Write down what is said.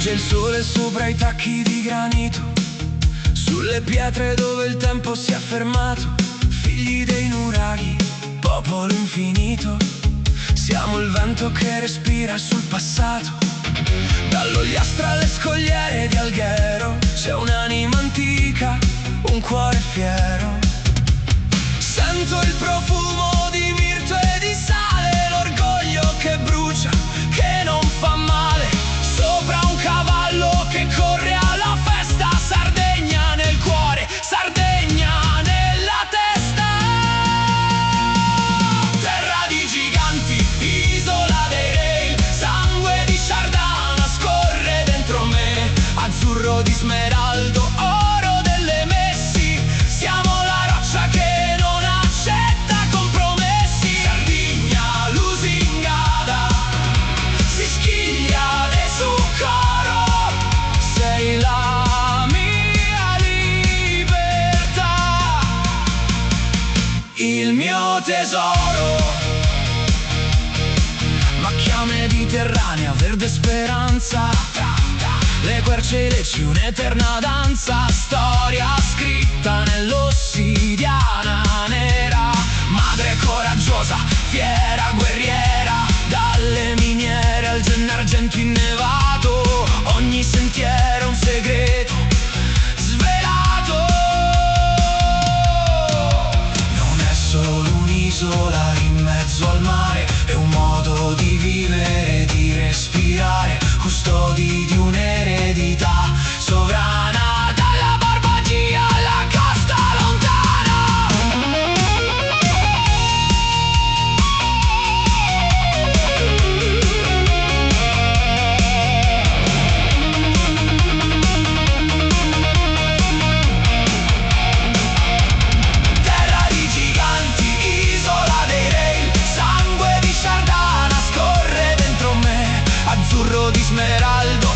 Sorge il sole sopra i tacchi di granito, sulle pietre dove il tempo si è fermato. Figli dei nuraghi, popolo infinito, siamo il vento che respira sul passato. Dall'Ogliastra alle scogliere di Alghero c'è un'anima antica, un cuore fiero. Sento il profumo di mirto e di sale, l'orgoglio che brucia, che non fa male. Sopra un cavallo che corre alla festa, Sardegna nel cuore, Sardegna nella testa. Terra di giganti, isola dei re, sangue di Sardana scorre dentro me. Azzurro di smeraldo, oro delle messi, siamo la roccia che non accetta compromessi. Sardigna lusingata, si schiglia de su coro, sei la mia libertà, il mio tesoro. Macchia mediterranea, verde speranza, le querce e leci, un'eterna danza. Storia scritta nell'ossidiana nera, madre coraggiosa, fiera, guerriera. Dalle miniere al Gennaro argento innevato, ogni sentiero un segreto svelato. Non è solo un'isola in mezzo al mare, è un modo di vivere, di respirare, custodi di un'eredità sovrana, dalla Barbagia alla costa lontana. Terra di giganti, isola dei re, sangue di Sardana scorre dentro me. Azzurro di smeraldo,